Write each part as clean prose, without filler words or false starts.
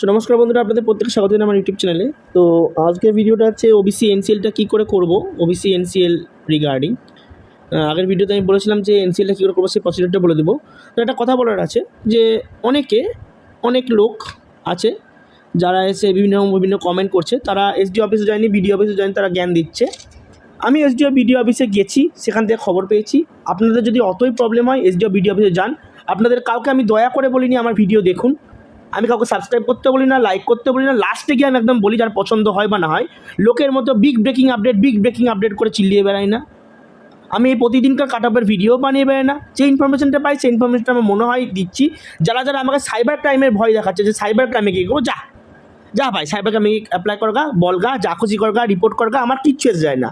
নমস্কার বন্ধুরা, আপনাদের প্রত্যেককে স্বাগত জানাই আমার ইউটিউব চ্যানেলে। তো আজকের ভিডিওটা হচ্ছে ওবিসি এনসিএলটা কী করে করব, ওবিসি এনসিএল রিগার্ডিং। আগের ভিডিওতে আমি বলেছিলাম যে এনসিএলটা কী করে করবো সেই প্রসিডিউরটা বলে দেবো। তো একটা কথা বলার আছে যে অনেক লোক আছে যারা এসে বিভিন্ন কমেন্ট করছে, তারা এসডি অফিসে যায়নি, বিডিও অফিসে যায়নি, তারা জ্ঞান দিচ্ছে। আমি এসডিও বিডিও অফিসে গেছি, সেখান থেকে খবর পেয়েছি। আপনাদের যদি অতই প্রবলেম হয় এসডিও বিডিও অফিসে যান। আপনাদের কাউকে আমি দয়া করে বলিনি আমার ভিডিও দেখুন, আমি কাউকে সাবস্ক্রাইব করতে বলি না, লাইক করতে বলি না। লাস্টে গিয়ে আমি একদম বলি যার পছন্দ হয় বা না হয়। লোকের মতো বিগ ব্রেকিং আপডেট করে চিল্লিয়ে বেড়াই না। আমি এই প্রতিদিনকার কাট অফের ভিডিও বানিয়ে বেড়াই না। যে ইনফরমেশনটা পাই সেই ইনফরমেশনটা আমার মনে হয় দিচ্ছি। যারা আমাকে সাইবার ক্রাইমের ভয় দেখাচ্ছে যে সাইবার ক্রাইমে কী করবো, যা ভাই সাইবার ক্রাইমে অ্যাপ্লাই করগা, বলগা, যা খুশি করগা, রিপোর্ট করগা, আমার কিচ্ছু এসে যায় না।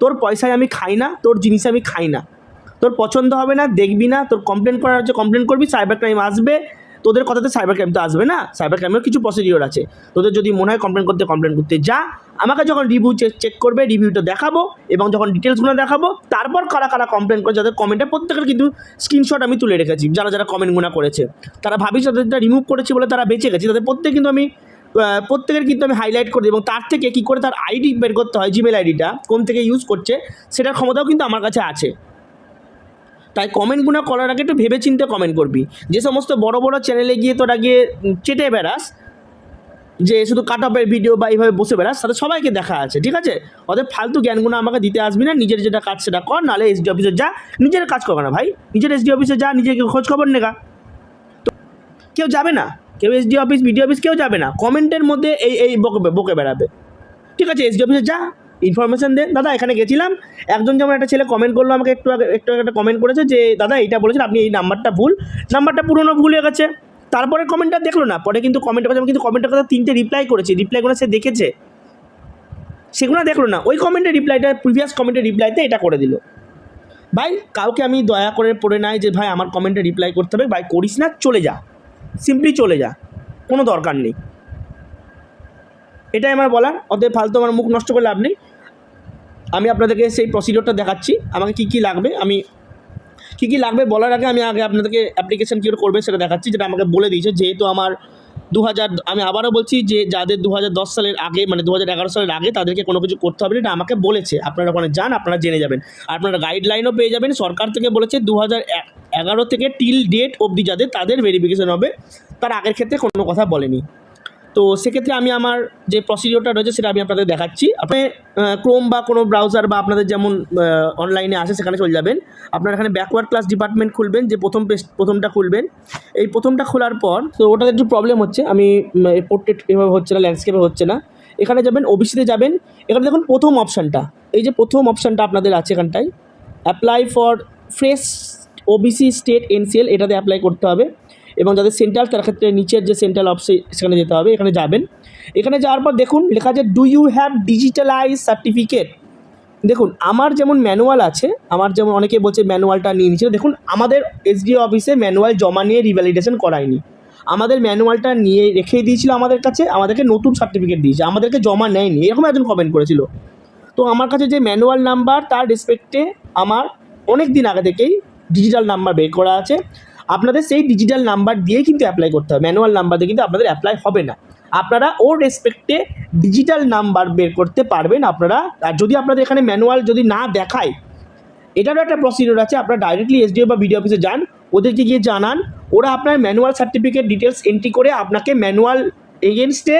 তোর পয়সায় আমি খাই না, তোর জিনিসে আমি খাই না। তোর পছন্দ হবে না, দেখবি না, তোর কমপ্লেন করার হচ্ছে কমপ্লেন করবি, সাইবার ক্রাইম আসবে। তোদের কথাতে সাইবার ক্রাইম তো আসবে না, সাইবার ক্রাইমের কিছু প্রসিডিওর আছে। তোদের যদি মনে হয় কমপ্লেন করতে যা, আমাকে যখন রিভিউ চেক করবে রিভিউটা দেখাবো এবং যখন ডিটেলসগুলো দেখাবো, তারপর কারা কমপ্লেন করে, যাদের কমেন্টে প্রত্যেকের কিন্তু স্ক্রিনশট আমি তুলে রেখেছি। যারা কমেন্টগুলো করেছে তারা ভাবিস তাদেরটা রিমুভ করেছি বলে তারা বেঁচে গেছে, তাদের প্রত্যেকের কিন্তু আমি হাইলাইট করে দিই এবং তার থেকে কী করে তার আইডি বের করতে হয়, জিমেল আইডিটা কোন থেকে ইউজ করছে সেটার ক্ষমতাও কিন্তু আমার কাছে আছে। তাই কমেন্টগুলো করার আগে একটু ভেবেচিন্তে কমেন্ট করবি। যে সমস্ত বড় চ্যানেলে গিয়ে তোরা গিয়ে চেটে বেড়াস, যে শুধু কাট অফের ভিডিও বা এইভাবে বসে বেড়াস, তাদের সবাইকে দেখা আছে, ঠিক আছে? ওদের ফালতু জ্ঞানগুলো আমাকে দিতে আসবি না। নিজের যেটা কাজ সেটা কর, নাহলে এসডি অফিসে যা, নিজের কাজ করবে না ভাই, নিজের এসডি অফিসে যা, নিজেকে খোঁজ খবর নেগা। তো কেউ যাবে না, কেউ এসডি অফিস বিডিও অফিস কেউ যাবে না, কমেন্টের মধ্যে এই বকে বেড়াবে। ঠিক আছে, এসডি অফিসে যা, ইনফরমেশান দে, দাদা এখানে গেছিলাম। একজন যেমন একটা ছেলে কমেন্ট করলো আমাকে একটু একটা কমেন্ট করেছে যে দাদা এইটা বলেছেন আপনি, এই নাম্বারটা পুরনো ভুল হয়ে গেছে। তারপরে কমেন্টটা দেখলো না, পরে কিন্তু কমেন্টের কথা, আমি কিন্তু কমেন্টের কথা 3টে রিপ্লাই করেছি, রিপ্লাইগুলো সে দেখেছে, সেগুলো দেখলো না। ওই কমেন্টের রিপ্লাইটা প্রিভিয়াস কমেন্টের রিপ্লাইতে এটা করে দিল। ভাই কাউকে আমি দয়া করে পড়ে নাই যে ভাই আমার কমেন্টে রিপ্লাই করতে হবে, ভাই করিস না, চলে যা, সিম্পলি চলে যা, কোনো দরকার নেই। এটাই আমার বলার। অতএব ফালতু আমার মুখ নষ্ট করে লাভ নেই। আমি আপনাদেরকে সেই প্রসিডিওরটা দেখাচ্ছি, আমাকে কী লাগবে বলার আগে আমি আপনাদেরকে অ্যাপ্লিকেশান কী করে করবে সেটা দেখাচ্ছি, যেটা আমাকে বলে দিয়েছে। যেহেতু আমার আমি আবারও বলছি যে যাদের 2010 সালের আগে, মানে 2011 সালের আগে, তাদেরকে কোনো কিছু করতে হবে না, এটা আমাকে বলেছে। আপনারা ওখানে যান, আপনারা জেনে যাবেন। আপনারা গাইডলাইনও পেয়ে যাবেন, সরকার থেকে বলেছে 2011 থেকে টিল ডেট অবধি তাদের ভেরিফিকেশন হবে, তার আগের ক্ষেত্রে কোনো কথা বলেনি। তো সেক্ষেত্রে আমি আমার যে প্রসিডিওরটা রয়েছে সেটা আমি আপনাদের দেখাচ্ছি। আপনি ক্রোম বা কোনো ব্রাউজার বা আপনাদের যেমন অনলাইনে আসে সেখানে চলে যাবেন। আপনারা এখানে ব্যাকওয়ার্ড ক্লাস ডিপার্টমেন্ট খুলবেন, যে প্রথমটা খুলবেন। এই প্রথমটা খোলার পর তো ওটাতে একটু প্রবলেম হচ্ছে, আমি পোর্ট্রেট এভাবে হচ্ছে না, ল্যান্ডস্কেপে হচ্ছে না। এখানে যাবেন, ওবিসিতে যাবেন। এখানে দেখুন প্রথম অপশানটা, এই যে প্রথম অপশানটা আপনাদের আছে এখানটায়, apply for fresh OBC state NCL, এটাতে অ্যাপ্লাই করতে হবে। এবং যাদের সেন্ট্রাল, তার ক্ষেত্রে নিচের যে সেন্ট্রাল অপশন সেখানে যেতে হবে। এখানে যাবেন, এখানে যাওয়ার পর দেখুন লেখা আছে do you have digitalize certificate. দেখুন আমার যেমন ম্যানুয়াল আছে, আমার যেমন অনেকে বলছে ম্যানুয়ালটা নিয়ে নিচ্ছে, দেখুন আমাদের এসডিও অফিসে ম্যানুয়াল জমা নিয়ে রিভ্যালিডেশন করায়নি। আমাদের ম্যানুয়ালটা নিয়ে রেখেই দিয়েছিল আমাদের কাছে, আমাদেরকে নতুন সার্টিফিকেট দিয়েছে, আমাদেরকে জমা নেয়নি, এরকম একজন কমেন্ট করেছিল। তো আমার কাছে যে ম্যানুয়াল নাম্বার, তার রেসপেক্টে আমার অনেক দিন আগে থেকেই ডিজিটাল নাম্বার বের করা আছে। আপনাদের সেই ডিজিটাল নাম্বার দিয়েই কিন্তু অ্যাপ্লাই করতে হবে, ম্যানুয়াল নাম্বার দিয়ে কিন্তু আপনাদের অ্যাপ্লাই হবে না। আপনারা ওর রেসপেক্টে ডিজিটাল নাম্বার বের করতে পারবেন আপনারা। আর যদি আপনাদের এখানে ম্যানুয়াল যদি না দেখায়, এটারও একটা প্রসিডিওর আছে, আপনারা ডাইরেক্টলি এসডিও বা বিডিও অফিসে যান, ওদেরকে গিয়ে জানান, ওরা আপনার ম্যানুয়াল সার্টিফিকেট ডিটেলস এন্ট্রি করে আপনাকে ম্যানুয়াল এগেনস্টে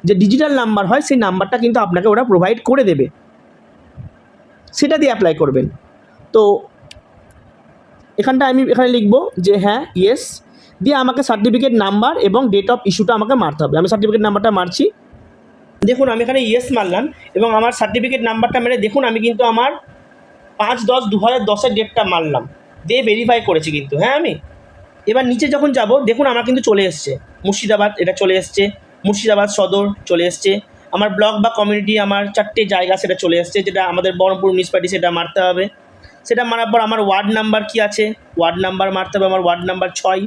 যে ডিজিটাল নাম্বার হয় সেই নাম্বারটা কিন্তু আপনাকে ওরা প্রোভাইড করে দেবে, সেটা দিয়ে অ্যাপ্লাই করবেন। তো এখানে লিখবো যে হ্যাঁ ইয়েস, দিয়ে আমাকে সার্টিফিকেট নাম্বার এবং ডেট অফ ইস্যুটা আমাকে মারতে হবে। আমি সার্টিফিকেট নাম্বারটা মারছি, দেখুন আমি এখানে ইয়েস মারলাম এবং আমার সার্টিফিকেট নাম্বারটা মেরে দেখুন আমি কিন্তু আমার 5/10/2010 ডেটটা মারলাম, দিয়ে ভেরিফাই করেছি কিন্তু। হ্যাঁ, আমি এবার নিচে যখন যাব দেখুন আমার কিন্তু চলে এসছে মুর্শিদাবাদ, এটা চলে এসছে মুর্শিদাবাদ সদর চলে এসছে, আমার ব্লক বা কমিউনিটি আমার 4টে জায়গা সেটা চলে এসছে, যেটা আমাদের বহরমপুর মিউনিসিপ্যালিটি, সেটা মারতে হবে। সেটা মারার পর আমার ওয়ার্ড নাম্বার কি আছে, ওয়ার্ড নাম্বার মারতে হবে, আমার ওয়ার্ড নাম্বার 6,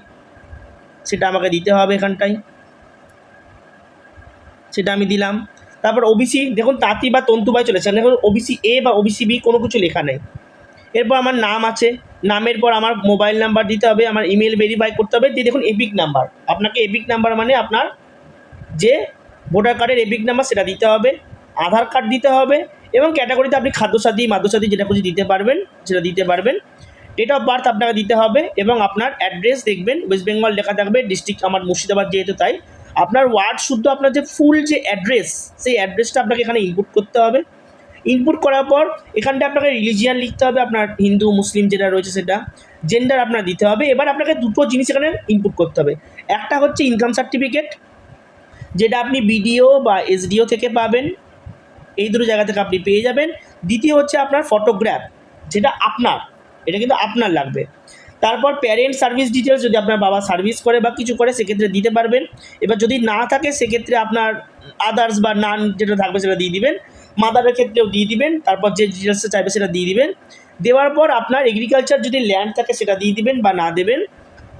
সেটা আমাকে দিতে হবে এখানটায়, সেটা আমি দিলাম। তারপর ওবিসি, দেখুন তাঁতি বা তন্তুবাই চলেছে, দেখুন ওবিসি এ বা ওবিসি বি কোনো কিছু লেখা নেই। এরপর আমার নাম আছে, নামের পর আমার মোবাইল নাম্বার দিতে হবে, আমার ইমেল ভেরিফাই করতে হবে, দিয়ে দেখুন এপিক নাম্বার। আপনাকে এপিক নাম্বার মানে আপনার যে ভোটার কার্ডের এপিক নাম্বার সেটা দিতে হবে, আধার কার্ড দিতে হবে, এবং ক্যাটাগরিতে আপনি খাদ্যসাথী মাদ্যসাথী যেটা খুশি দিতে পারবেন সেটা দিতে পারবেন। ডেট অফ বার্থ আপনাকে দিতে হবে, এবং আপনার অ্যাড্রেস দেখবেন ওয়েস্ট বেঙ্গল লেখা থাকবে, ডিস্ট্রিক্ট আমার মুর্শিদাবাদ যেহেতু তাই আপনার ওয়ার্ড শুদ্ধ আপনার যে ফুল যে অ্যাড্রেস সেই অ্যাড্রেসটা আপনাকে এখানে ইনপুট করতে হবে। ইনপুট করার পর এখানটা আপনাকে রিলিজিয়ান লিখতে হবে, আপনার হিন্দু মুসলিম যেটা রয়েছে সেটা, জেন্ডার আপনার দিতে হবে। এবার আপনাকে দুটো জিনিস এখানে ইনপুট করতে হবে, একটা হচ্ছে ইনকাম সার্টিফিকেট যেটা আপনি বিডিও বা এসডিও থেকে পাবেন, এই দুটো জায়গা থেকে আপনি পেয়ে যাবেন। দ্বিতীয় হচ্ছে আপনার ফটোগ্রাফ, যেটা আপনার, এটা কিন্তু আপনার লাগবে। তারপর প্যারেন্ট সার্ভিস ডিটেলস, যদি আপনার বাবা সার্ভিস করে বা কিছু করে সেক্ষেত্রে দিতে পারবেন। এবার যদি না থাকে সেক্ষেত্রে আপনার আদার্স বা নান যেটা থাকবে সেটা দিয়ে দিবেন, মাদারের ক্ষেত্রেও দিয়ে দিবেন। তারপর যে ডিটেলসটা চাইবে সেটা দিয়ে দিবেন। দেওয়ার পর আপনার এগ্রিকালচার যদি ল্যান্ড থাকে সেটা দিয়ে দিবেন বা না দেবেন।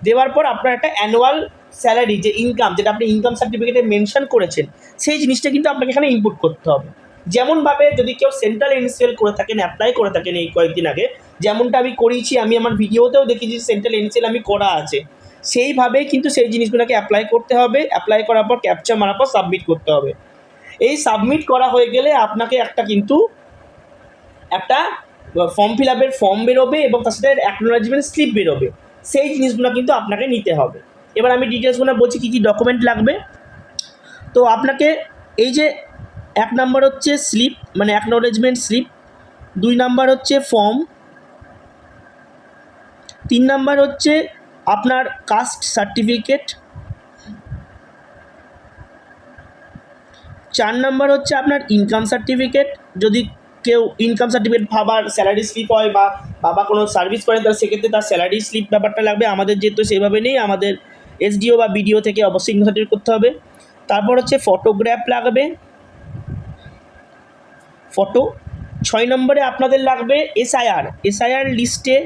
দেওয়ার পর আপনার একটা অ্যানুয়াল স্যালারি যে ইনকাম, যেটা আপনি ইনকাম সার্টিফিকেটে মেনশন করেছেন সেই জিনিসটা কিন্তু আপনাকে এখানে ইনপুট করতে হবে। যেমনভাবে যদি কেউ সেন্ট্রাল এনসিএল করে থাকেন, অ্যাপ্লাই করে থাকেন এই কয়েকদিন আগে, যেমনটা আমি করিয়েছি, আমি আমার ভিডিওতেও দেখেছি সেন্ট্রাল এনসিএল আমি করা আছে, সেইভাবেই কিন্তু সেই জিনিসগুলোকে অ্যাপ্লাই করতে হবে। অ্যাপ্লাই করার পর ক্যাপচা মারার পর সাবমিট করতে হবে। এই সাবমিট করা হয়ে গেলে আপনাকে একটা ফর্ম ফিল আপের ফর্ম বেরোবে এবং তার সাথে অ্যাকনোলেজমেন্ট স্লিপ বেরোবে, সেই জিনিসগুলো কিন্তু আপনাকে নিতে হবে। এবার আমি ডিটেলসগুলো বলছি কী কী ডকুমেন্ট লাগবে। তো আপনাকে এই যে 1 নাম্বার হচ্ছে স্লিপ, মানে অ্যাকনোলেজমেন্ট স্লিপ, 2 নাম্বার হচ্ছে ফর্ম, 3 নাম্বার হচ্ছে আপনার কাস্ট সার্টিফিকেট, 4 নাম্বার হচ্ছে আপনার ইনকাম সার্টিফিকেট, যদি কেউ ইনকাম সার্টিফিকেট বাবার স্যালারি স্লিপ হয় বা বাবা কোনো সার্ভিস করেন তাহলে সেক্ষেত্রে তার স্যালারি স্লিপ ব্যাপারটা লাগবে। আমাদের যেহেতু সেইভাবে নেই, আমাদের এসডিও বা বিডিও থেকে অবশ্যই ইনকাম সার্টিফিকেট করতে হবে। তারপর হচ্ছে ফটোগ্রাফ লাগবে, ফটো। 6 নম্বরে আপনাদের লাগবে এসআইআর লিস্টে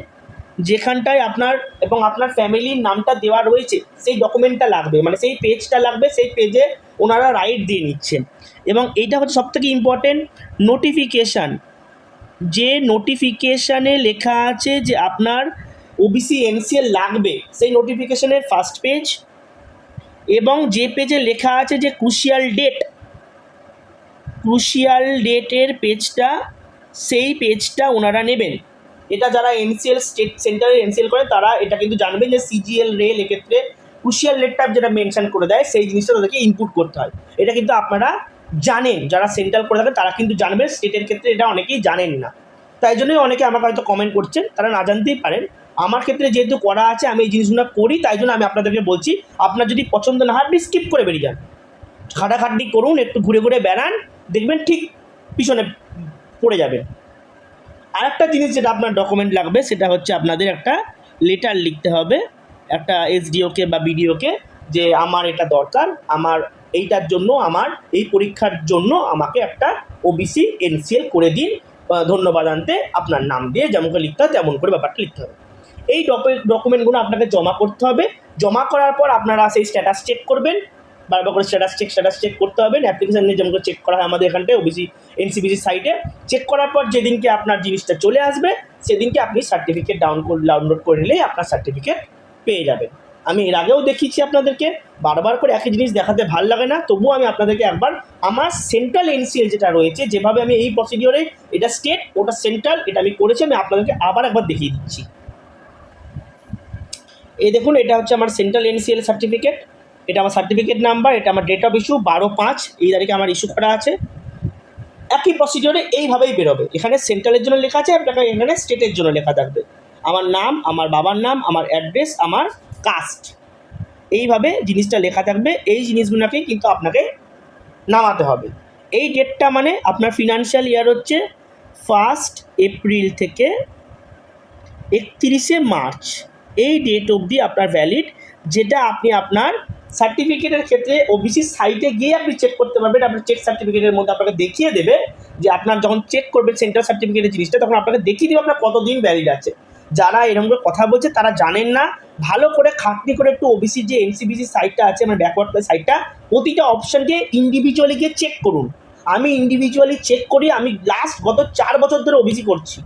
যেখানটায় আপনার এবং আপনার ফ্যামিলির নামটা দেওয়া রয়েছে সেই ডকুমেন্টটা লাগবে, মানে সেই পেজটা লাগবে, সেই পেজে ওনারা রাইট দিয়ে নিচ্ছেন। এবং এইটা হচ্ছে সবথেকে ইম্পর্টেন্ট নোটিফিকেশান, যে নোটিফিকেশানে লেখা আছে যে আপনার ওবিসি এনসিএল লাগবে, সেই নোটিফিকেশানের ফার্স্ট পেজ, এবং যে পেজে লেখা আছে যে ক্রুশিয়াল ডেটের পেজটা, সেই পেজটা ওনারা নেবেন। এটা যারা এনসিএল স্টেট সেন্টারে এনসিএল করে তারা এটা কিন্তু জানবেন যে সিজিএল রেল এক্ষেত্রে ক্রুশিয়াল ডেটটা যেটা মেনশন করে দেয় সেই জিনিসটা তাদেরকে ইনপুট করতে হয়। এটা কিন্তু আপনারা জানেন, যারা সেন্ট্রাল করে থাকেন তারা কিন্তু জানবেন, স্টেটের ক্ষেত্রে এটা অনেকেই জানেন না। তাই জন্যই অনেকে আমাকে হয়তো কমেন্ট করছেন, তারা না জানতেই পারেন। আমার ক্ষেত্রে যেহেতু করা আছে, আমি এই জিনিসগুলো করি, তাই জন্য আমি আপনাদেরকে বলছি। আপনার যদি পছন্দ না হয় আপনি স্কিপ করে বেরিয়ে যান, খাটাখাটনি করুন, একটু ঘুরে ঘুরে বেড়ান, দেখবেন ঠিক পিছনে পড়ে যাবেন। আরেকটা জিনিস যেটা আপনার ডকুমেন্ট লাগবে সেটা হচ্ছে আপনাদের একটা লেটার লিখতে হবে একটা এসডিওকে বা বিডিওকে, যে আমার এটা দরকার, আমার এইটার জন্য, আমার এই পরীক্ষার জন্য আমাকে একটা ওবিসি এনসিএল করে দিন, ধন্যবাদ আনতে আপনার নাম দিয়ে যেমন করে লিখতে হয় তেমন করে ব্যাপারটা লিখতে হবে। এই ডকুমেন্টগুলো আপনাকে জমা করতে হবে। জমা করার পর আপনারা সেই স্ট্যাটাস চেক করবেন, বারবার করে স্ট্যাটাস চেক করতে হবে। অ্যাপ্লিকেশান নিয়ে যেমন করে চেক করা হয় আমাদের এখানটায় ওবিসি এনসিবিসি সাইটে, চেক করার পর যেদিনকে আপনার জিনিসটা চলে আসবে সেদিনকে আপনি সার্টিফিকেট ডাউনলোড করে নিলেই আপনার সার্টিফিকেট পেয়ে যাবেন। আমি এর আগেও দেখিয়েছি আপনাদেরকে, বারবার করে একই জিনিস দেখাতে ভালো লাগে না, তবুও আমি আপনাদেরকে একবার আমার সেন্ট্রাল এনসিএল যেটা রয়েছে, যেভাবে আমি এই প্রসিডিওরে, এটা স্টেট ওটা সেন্ট্রাল, এটা আমি করেছি, আমি আপনাদেরকে আবার একবার দেখিয়ে দিচ্ছি। এই দেখুন, এটা হচ্ছে আমার সেন্ট্রাল এনসিএল সার্টিফিকেট, এটা আমার সার্টিফিকেট নাম্বার, এটা আমার ডেট অফ ইস্যু 12/5, এই তারিখে আমার ইস্যু করা আছে। একই প্রসিডিওরে এইভাবেই বেরোবে। এখানে সেন্ট্রালের জন্য লেখা আছে, আপনাকে এখানে স্টেটের জন্য লেখা থাকবে, আমার নাম, আমার বাবার নাম, আমার অ্যাড্রেস, আমার কাস্ট, এইভাবে জিনিসটা লেখা থাকবে। এই জিনিসগুলোকে কিন্তু আপনাকে নামাতে হবে। এই ডেটটা মানে আপনার ফিনান্সিয়াল ইয়ার হচ্ছে 1 এপ্রিল থেকে 31 মার্চ, এই ডেট অবধি আপনার ভ্যালিড, যেটা আপনি আপনার সার্টিফিকেটের ক্ষেত্রে ওবিসি সাইটে গিয়ে আপনি চেক করতে পারবেন। আপনার চেক সার্টিফিকেটের মধ্যে আপনাকে দেখিয়ে দেবে যে আপনার যখন চেক করবেন সেন্ট্রাল সার্টিফিকেটের জিনিসটা, তখন আপনাকে দেখিয়ে দেবে আপনার কতদিন ভ্যালিড আছে। যারা এরকম করে কথা বলছে তারা জানেন না, ভালো করে খাটনি করে একটু ওবিসির যে এনসিবিসি সাইটটা আছে, আমার ব্যাকওয়ার্ড ক্লাস সাইটটা, প্রতিটা অপশানকে ইন্ডিভিজুয়ালি গিয়ে চেক করুন। আমি ইন্ডিভিজুয়ালি চেক করি, আমি গত 4 বছর ধরে ওবিসি করছি,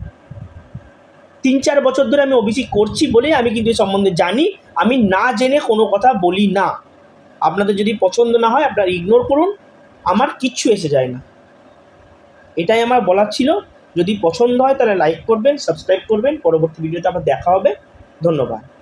3-4 বছর ধরে আমি ওবিসি করছি বলেই আমি কিন্তু এই সম্বন্ধে জানি, আমি না জেনে কোনো কথা বলি না। আপনাদের যদি পছন্দ না হয় আপনারা ইগনোর করুন, আমার কিচ্ছু এসে যায় না। এটাই আমার বলার ছিল। যদি পছন্দ হয় তাহলে লাইক করবেন, সাবস্ক্রাইব করবেন। পরবর্তী ভিডিওতে আবার দেখা হবে। ধন্যবাদ।